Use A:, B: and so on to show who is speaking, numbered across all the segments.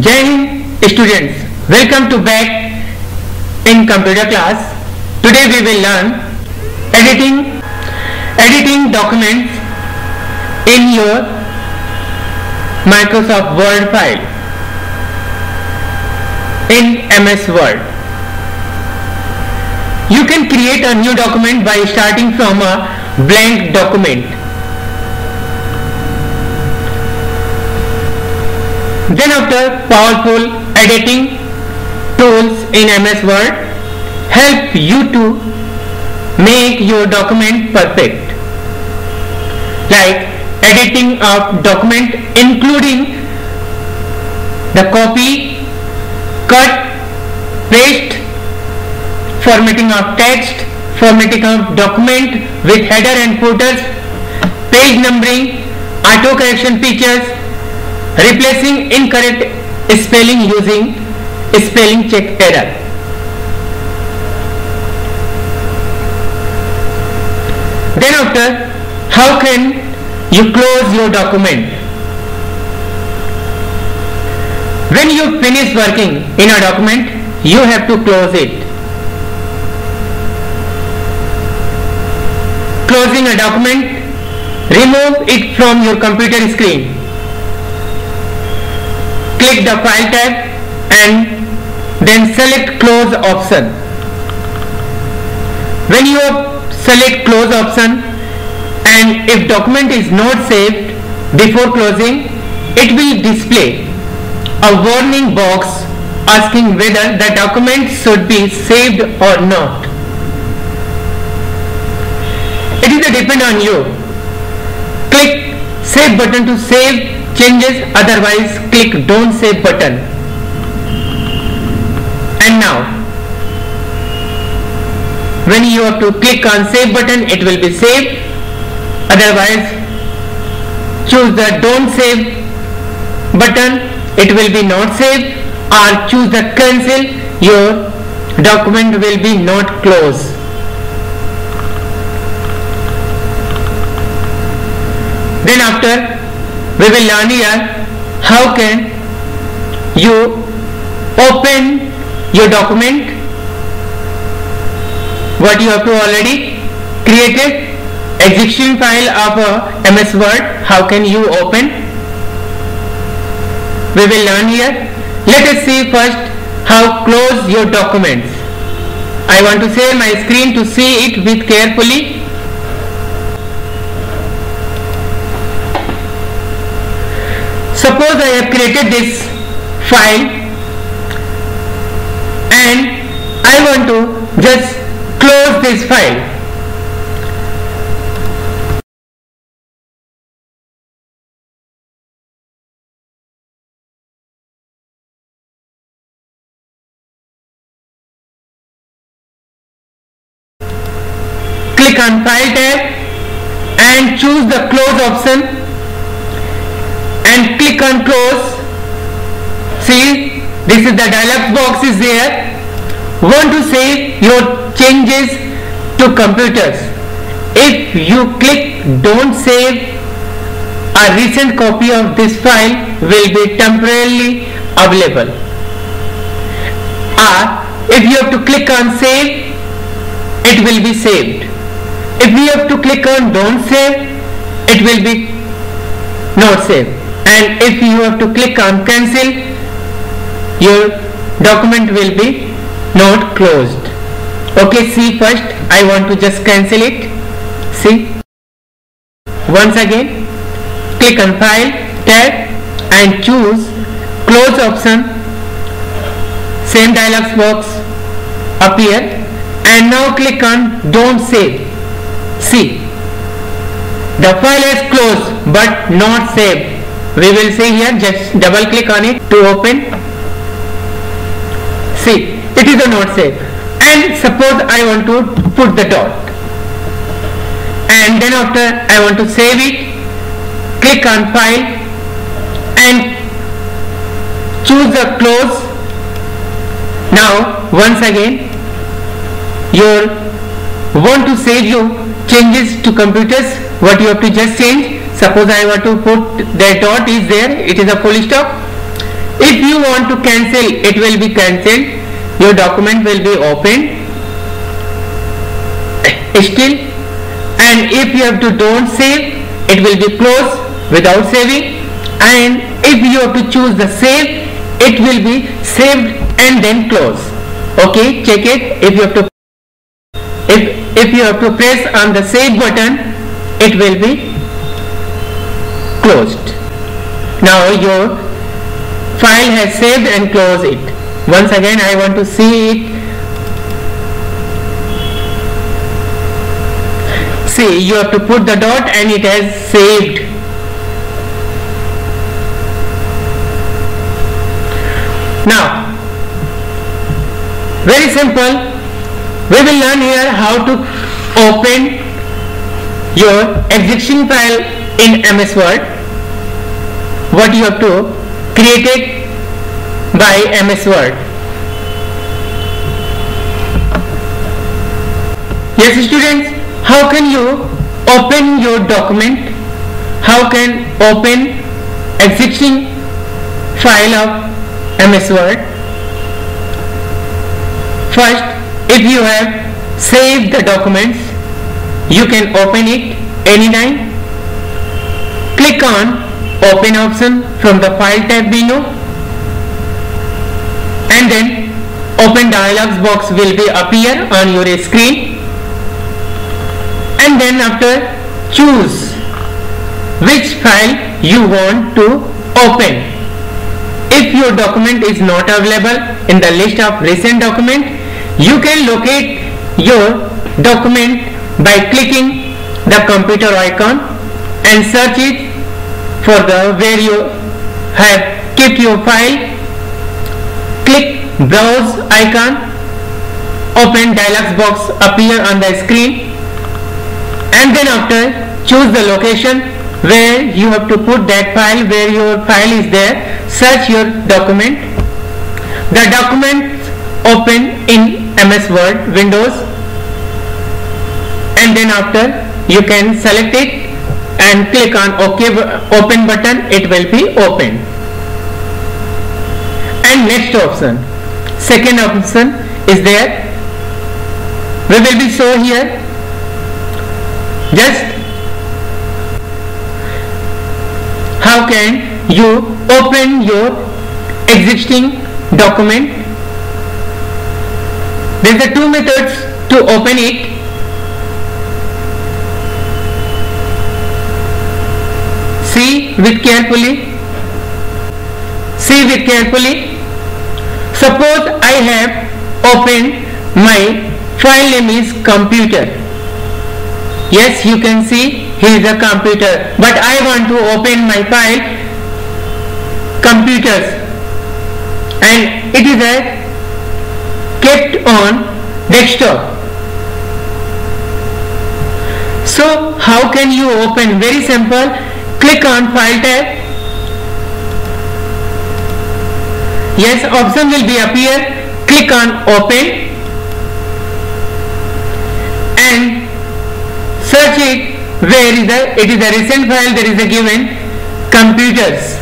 A: Jai Hind students, welcome to back in computer class. Today we will learn editing documents in your Microsoft Word file in MS Word. You can create a new document by starting from a blank document. Then after, powerful editing tools in MS Word help you to make your document perfect, like editing of document including the copy, cut, paste, formatting of text, formatting of document with header and footers, page numbering, auto correction features, replacing incorrect spelling using spelling check error. Then after, how can you close your document? When you finish working in a document, you have to close it. Closing a document, remove it from your computer screen. Click the File tab and then select Close option. When you select Close option, and if document is not saved before closing, it will display a warning box asking whether the document should be saved or not. It is a depend on you. Click Save button to save changes, otherwise click Don't Save button. And now, when you have to click on Save button, it will be saved. Otherwise, choose the Don't Save button, it will be not saved, or choose the Cancel, your document will be not closed. Then after, we will learn here how can you open your document, what you have to already created, execution file of MS Word, how can you open? We will learn here. Let us see first how close your documents. I want to share my screen to see it with carefully. Suppose I have created this file and I want to just close this file. Click on File tab and choose the Close option and click on Close. See, this is the dialog box is there. Want to save your changes to computers. If you click Don't Save, a recent copy of this file will be temporarily available. Or if you have to click on Save, it will be saved. If we have to click on Don't Save, it will be not saved. And if you have to click on Cancel, your document will be not closed. Okay, see first, I want to just cancel it. See, once again, click on File tab and choose Close option. Same dialog box appear, and now click on Don't Save. See, the file is closed but not saved. We will see here, just double click on it to open. See, it is a not saved. And suppose I want to put the dot, and then after I want to save it, click on File and choose the Close. Now once again, you want to save your changes to computers, what you have to just change. Suppose I want to put the dot is there, it is a full stop. If you want to cancel, it will be cancelled. Your document will be opened still. And if you have to don't save, it will be closed without saving. And if you have to choose the save, it will be saved and then close. Okay, check it. If you have to press on the save button, it will be closed. Now your file has saved and closed it. Once again I want to see it. See, you have to put the dot and it has saved. Now, very simple. We will learn here how to open your existing file in MS Word. What you have to create it by MS Word. Yes, students, how can you open your document? How can open existing file of MS Word? First, if you have saved the documents, you can open it anytime. Click on Open option from the File tab menu, and then Open dialog box will be appear on your screen. And then after, choose which file you want to open. If your document is not available in the list of recent document, you can locate your document by clicking the computer icon and search it for the where you have kept your file. Click browse icon, open dialog box appear on the screen, and then after choose the location where you have to put that file, where your file is there. Search your document. The document open in MS Word Windows, and then after you can select it and click on OK open button. It will be opened. And next option, second option is there. We will be show here. Just how can you open your existing document? There are two methods to open it. See with carefully. See with carefully. Suppose I have opened my file name is computer. Yes, you can see here is a computer, but I want to open my file computers, and it is kept on desktop. So how can you open? Very simple. Click on File tab. Yes, option will be appear. Click on Open and search it. Where is it is a recent file. There is a given computers,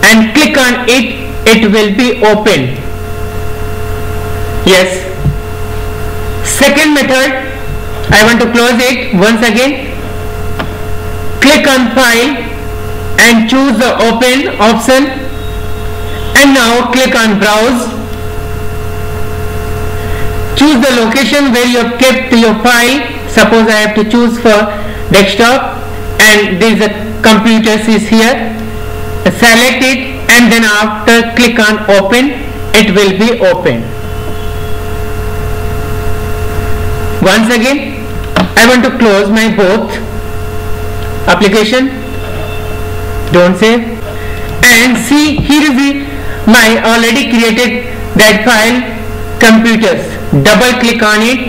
A: and click on it. It will be opened. Yes. Second method, I want to close it once again. Click on File and choose the Open option, and now click on Browse. Choose the location where you have kept your file. Suppose I have to choose for desktop, and there is a computers is here. Select it, and then after click on Open. It will be open. Once again, I want to close my both application. Don't save, and see here is my already created that file computers. Double click on it.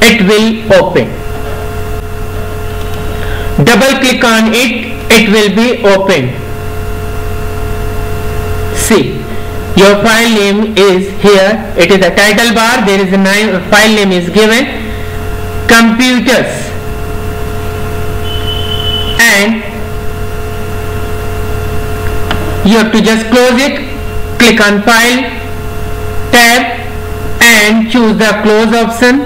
A: It will open. Double click on it. It will be open. See, your file name is here. It is a title bar. There is a file name is given, computers, and you have to just close it, click on File, tab, and choose the close option,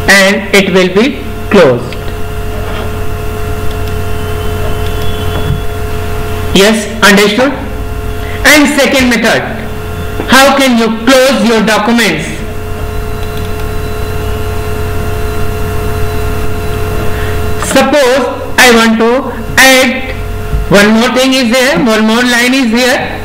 A: and it will be closed. Yes, understood? And second method, how can you close your documents? Suppose I want to add one more thing is there, one more line is here.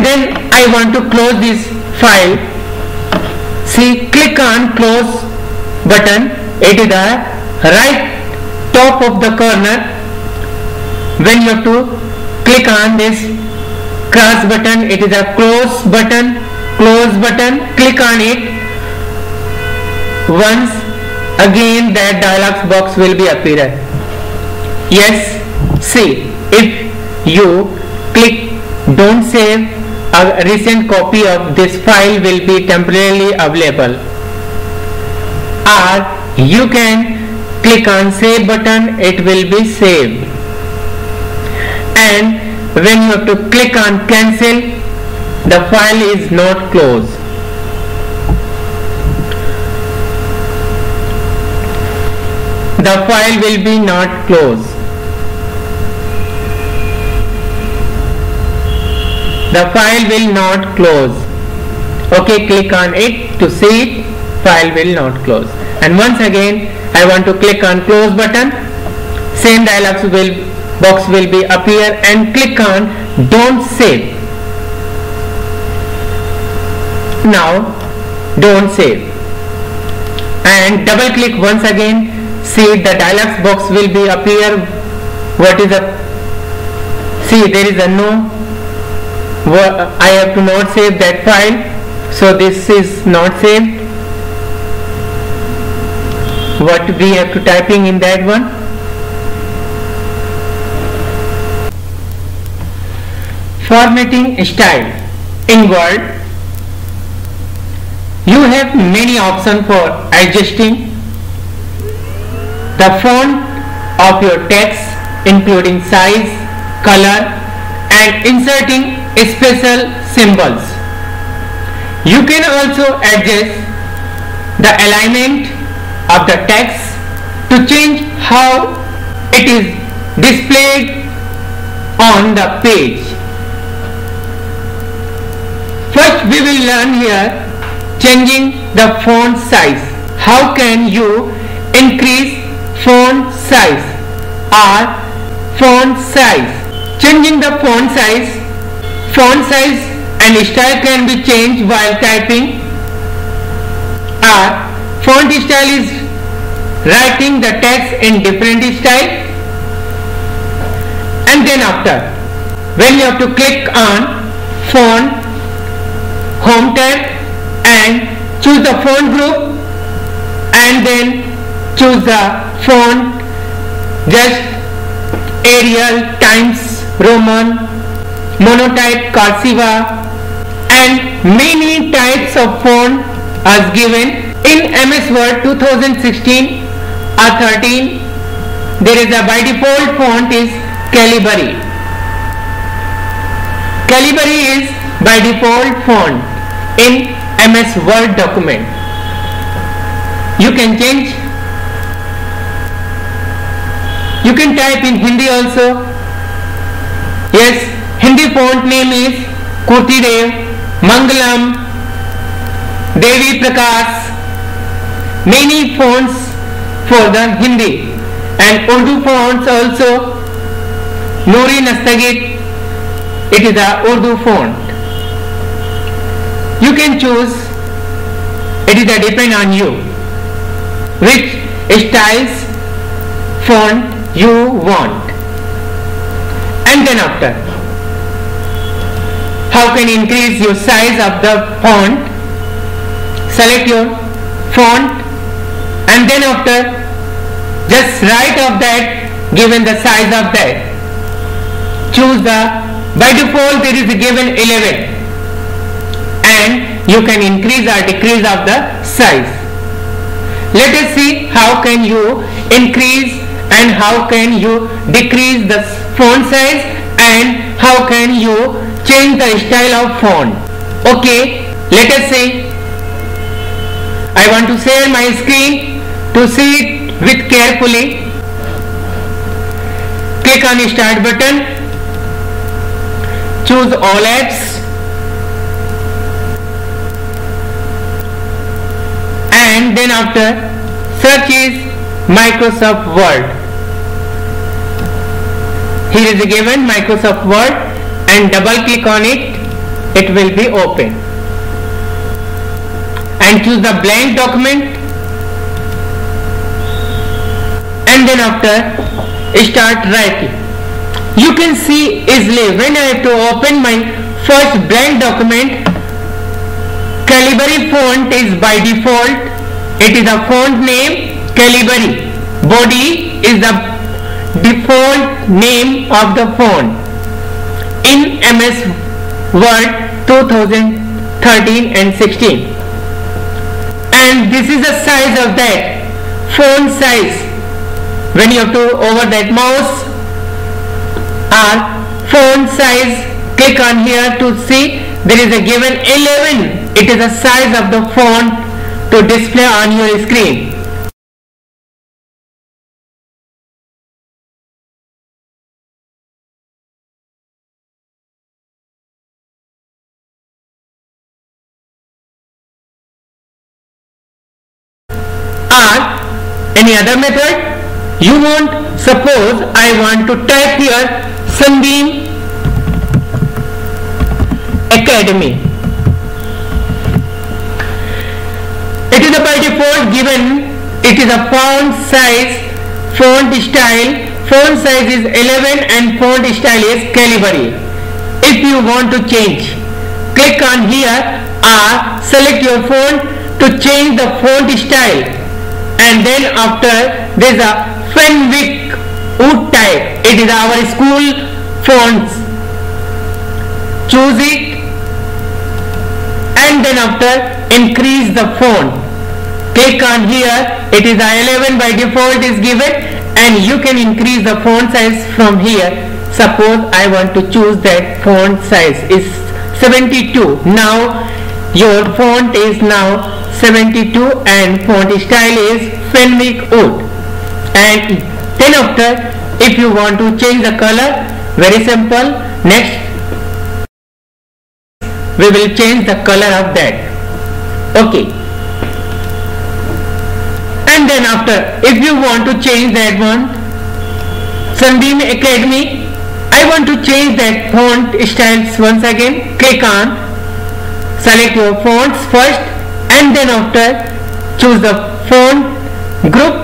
A: Then I want to close this file. See, click on close button. It is the right top of the corner. When you have to click on this cross button, it is a close button. Close button. Click on it. Once again, that dialog box will be appear. Yes. See, if you click don't save, a recent copy of this file will be temporarily available, or you can click on save button, it will be saved. And when you have to click on cancel, the file is not closed. The file will be not closed. The file will not close. Okay, click on it to see it. File will not close. And once again, I want to click on close button. Same dialog box will be appear, and click on don't save. Now don't save, and double click once again. See, the dialog box will be appear. What is the, see, there is a no. I have to not save that file, so this is not saved. What we have to typing in that one. Formatting style. In Word, you have many options for adjusting the font of your text, including size, color, and inserting special symbols. You can also adjust the alignment of the text to change how it is displayed on the page. First, we will learn here changing the font size. How can you increase font size or font size? Changing the font size and style can be changed while typing. Font style is writing the text in different style. And then after, when you have to click on font home tab and choose the font group, and then choose the font, just Arial, Times Roman, monotype, cursiva, and many types of font are given. In MS Word 2016 or 13, there is a by default font is Calibri. Calibri is by default font in MS Word document. You can change. You can type in Hindi also. Yes, Hindi font name is Kurti Dev, Mangalam, Devi Prakash. Many fonts for the Hindi. and Urdu fonts also. Nuri Nastagit, it is a Urdu font. You can choose, it is a depend on you which styles font you want. And then after, how can increase your size of the font? Select your font and then after just write of that given the size of that. Choose the, by default it is given 11 and you can increase or decrease of the size. Let us see how can you increase and how can you decrease the font size and how can you change the style of font. Okay, let us see. I want to share my screen to see it with carefully. Click on start button, choose all apps and then after search is Microsoft Word. Here is given Microsoft Word and double click on it, it will be open. And choose the blank document and then after start writing. You can see easily when I have to open my first blank document, Calibri font is by default, it is a font name Calibri. Body is the default name of the font in MS Word 2013 and 16. And this is the size of that font size. When you have to over that mouse or font size, click on here to see there is a given 11. It is the size of the font to display on your screen. Any other method you want? Suppose I want to type here Sunbeam Academy. It is a by default given, it is a font size, font style, font size is 11 and font style is Calibri. If you want to change, click on here or select your font to change the font style. And then after there is a Fenwick Wood type, it is our school fonts. Choose it and then after increase the font. Click on here, it is a 11 by default is given and you can increase the font size from here. Suppose I want to choose that font size is 72. Now your font is now 72 and font style is Fenwick Wood. And then after if you want to change the color, very simple, next we will change the color of that. Okay. And then after if you want to change that one, Sunbeam Academy, I want to change that font styles once again. Click on, select your fonts first and then after choose the font group.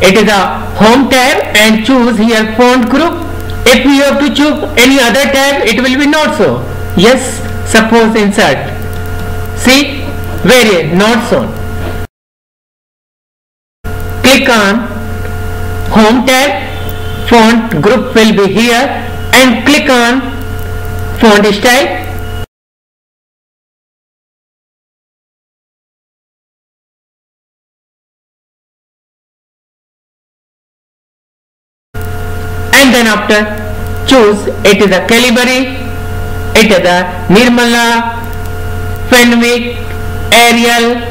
A: It is a home tab and choose here font group. If you have to choose any other tab, it will be not so. Yes, suppose insert. See, variant not shown. Click on home tab, font group will be here and click on font style. And then after choose, it is a Calibri, it is a Nirmala, Fenwick, Arial,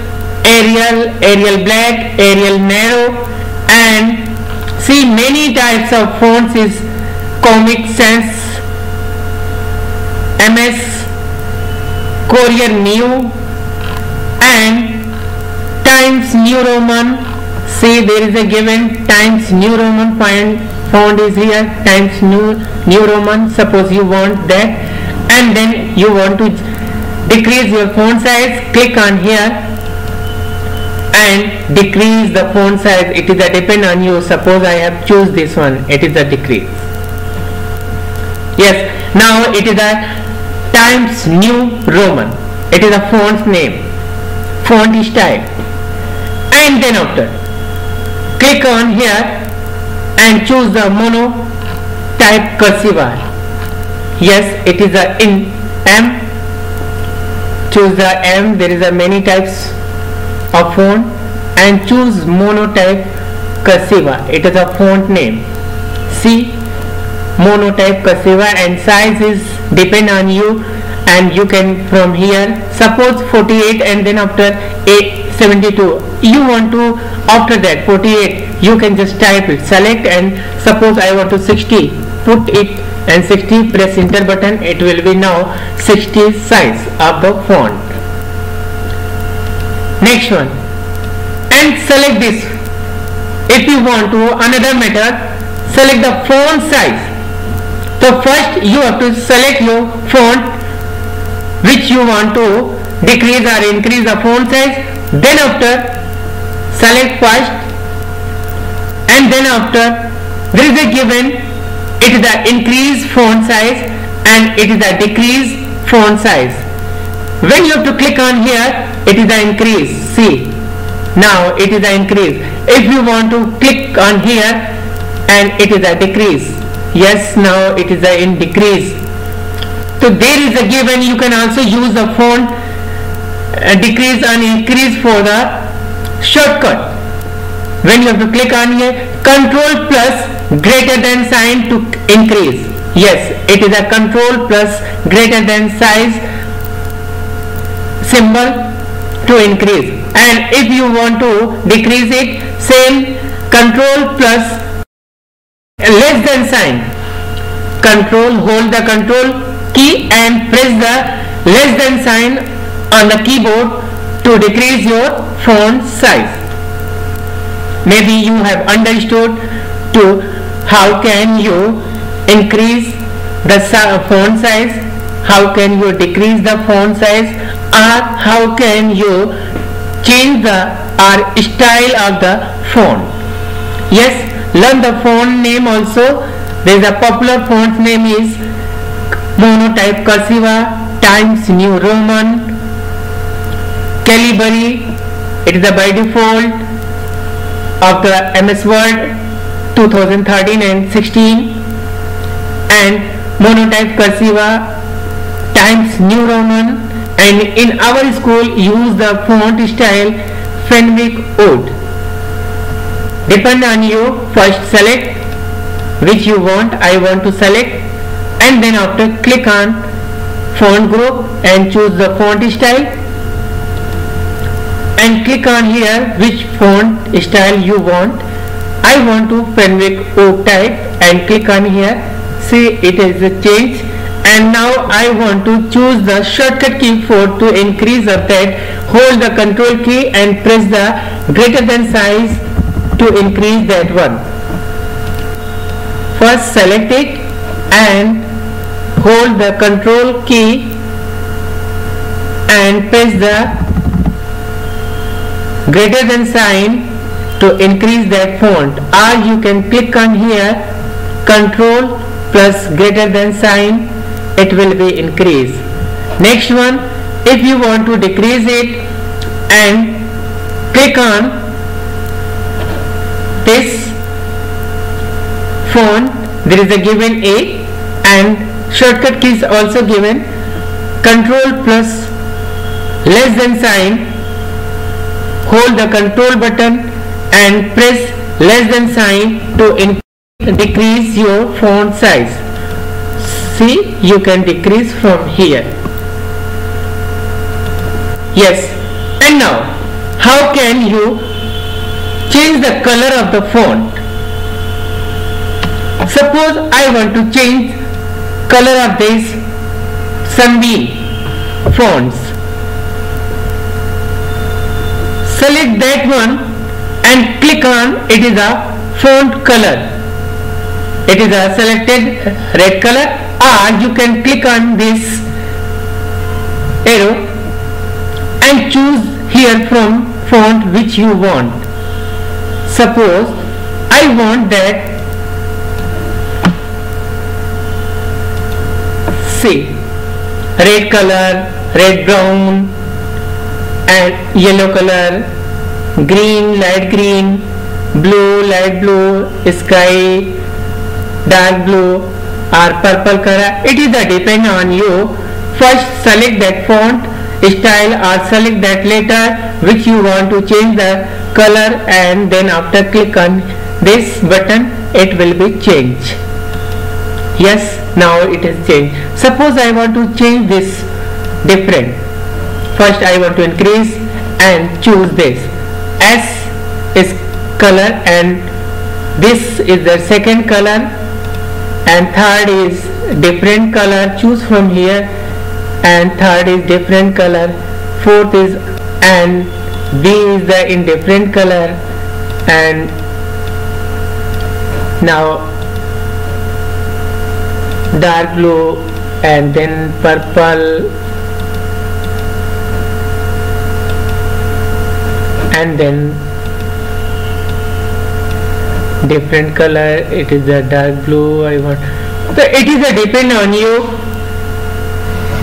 A: Arial black, Arial narrow, and see many types of fonts is Comic Sans, MS, Courier New and Times New Roman, See, there is a given Times New Roman font is here, Times New Roman. Suppose you want that, and then you want to decrease your font size, click on here and decrease the font size. It is a depend on you. Suppose I have choose this one, it is a decrease. Yes, now it is a Times New Roman. It is a font name, font style, and then after click on here and choose the mono type cursiva. Yes, it is a in M. Choose the M. There is a many types of font, and choose monotype cursiva. It is a font name. See, monotype cursiva, and size is depend on you, and you can from here suppose 48 and then after 72 you want to, after that 48 you can just type it, select, and suppose I want to 60, put it and 60, press enter button, it will be now 60 size of the font. Next one, and select this. If you want to another method, select the font size. So first you have to select your font which you want to decrease or increase the font size, then after select first, and then after there is a given, it is the increase font size and it is the decrease font size. When you have to click on here, it is the increase. See, now it is the increase. If you want to click on here and it is a decrease, yes, now it is a in decrease. So there is a given, you can also use the font decrease and increase for the shortcut. When you have to click on here, control plus greater than sign to increase. Yes, it is a control plus greater than size symbol to increase, and if you want to decrease it, same control plus less than sign. Control, hold the control key and press the less than sign on the keyboard to decrease your font size. Maybe you have understood to how can you increase the font size, how can you decrease the font size, or how can you change the style of the font. Yes, learn the font name also. There is a popular font name is monotype cursiva, Times New Roman, Calibri. It is a by default of the MS Word 2013 and 16, and monotype cursiva, Times New Roman, and in our school use the font style Fenwick Wood. Depend on you. First select which you want. I want to select, and then after click on font group and choose the font style, and click on here which font style you want. I want to Fenwick Wood type, and click on here. See, it is a change, and now I want to choose the shortcut key for to increase of that. Hold the control key and press the greater than size to increase that one. First select it and hold the control key and press the greater than sign to increase that font, or you can click on here control plus greater than sign, it will be increased. Next one, if you want to decrease it, and click on this font, there is a given A, and shortcut keys also given, control plus less than sign, hold the control button and press less than sign to decrease your font size. See, you can decrease from here. Yes, and now how can you change the color of the font? Suppose I want to change color of this Sunbeam fonts. Select that one and click on it is a font color. It is a selected red color, or you can click on this arrow and choose here from font which you want. Suppose I want that, see, red color, red brown and yellow color, green, light green, blue, light blue, sky, dark blue or purple color. It is a depend on you. First select that font style or select that letter which you want to change the color, and then after click on this button it will be changed. Yes, now it is changed. Suppose I want to change this different. First I want to increase and choose this. S is color and this is the second color, and third is different color, choose from here, and third is different color, fourth is, and B is the in different color, and now dark blue and then purple and then different color. It is a dark blue I want. So it is a depend on you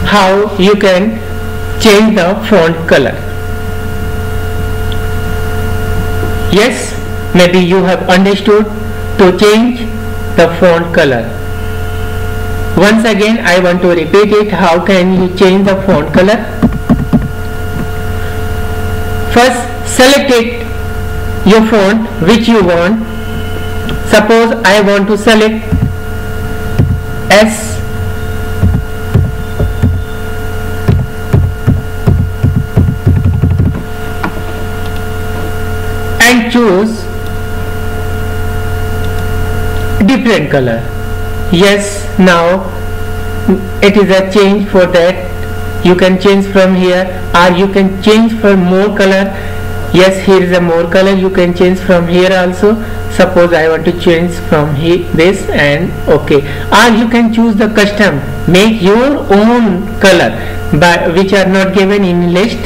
A: how you can change the font color. Yes, maybe you have understood to change the font color. Once again I want to repeat it, how can you change the font color. First select it, your font which you want. Suppose I want to select S and choose different color. Yes, now it is a change. For that you can change from here, or you can change for more color. Yes, here is a more color, you can change from here also. Suppose I want to change from here this and okay, or you can choose the custom, make your own color by which are not given in list.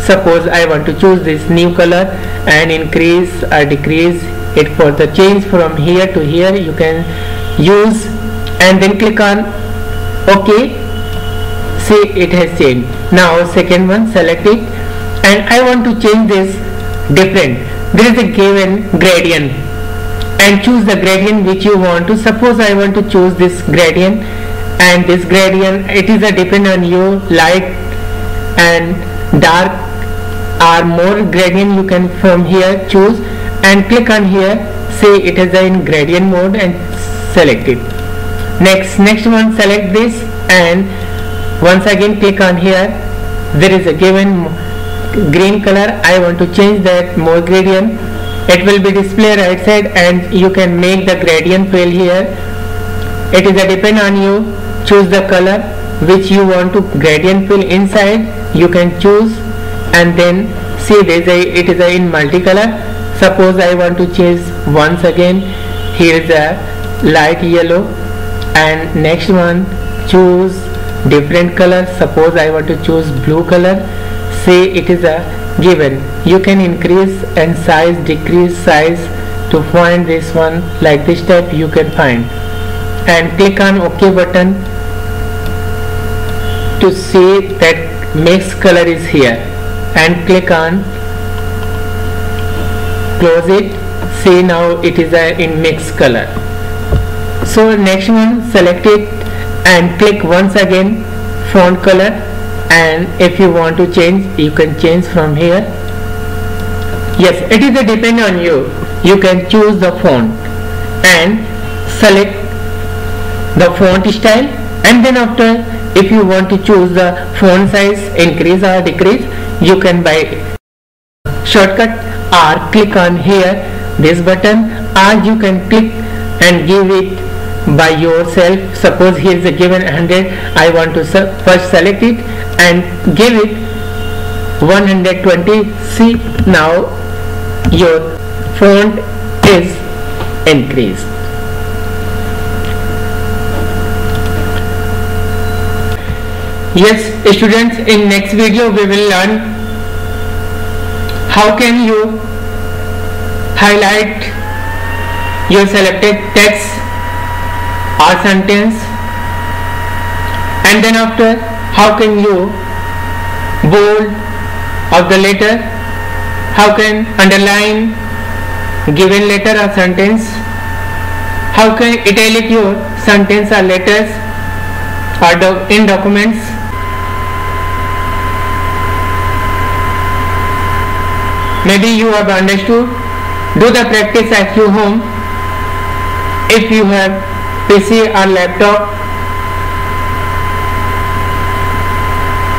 A: Suppose I want to choose this new color and increase or decrease it. For the change from here to here you can use and then click on OK. See, it has changed. Now second one, select it and I want to change this different. There is a given gradient and choose the gradient which you want to. Suppose I want to choose this gradient, and this gradient, it is a depend on you, light and dark or more gradient you can from here choose and click on here. Say it is in gradient mode and select it. Next one, select this and once again click on here. There is a given green color, I want to change that more gradient. It will be display right side and you can make the gradient fill here. It is a depend on you, choose the color which you want to gradient fill inside, you can choose and then see this, it is in multicolor. Suppose I want to change once again, here is a light yellow and next one choose different color. Suppose I want to choose blue color. Say it is a given, you can increase and size, decrease size to find this one, like this type you can find, and click on OK button to see that mix color is here and click on close it. See, now it is in mix color. So next one, select it and click once again font color, and if you want to change you can change from here. Yes, it is a depend on you, you can choose the font and select the font style, and then after if you want to choose the font size, increase or decrease, you can by shortcut or click on here this button, or you can click and give it by yourself. Suppose here is a given 100, I want to first select it and give it 120. See, now your font is increased. Yes students, in next video we will learn how can you highlight your selected text or sentence, and then after how can you bold of the letter, how can underline given letter or sentence, how can italic your sentence or letters or in documents. Maybe you have understood. Do the practice at your home. If you have PC or laptop,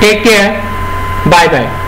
A: take care. Bye bye.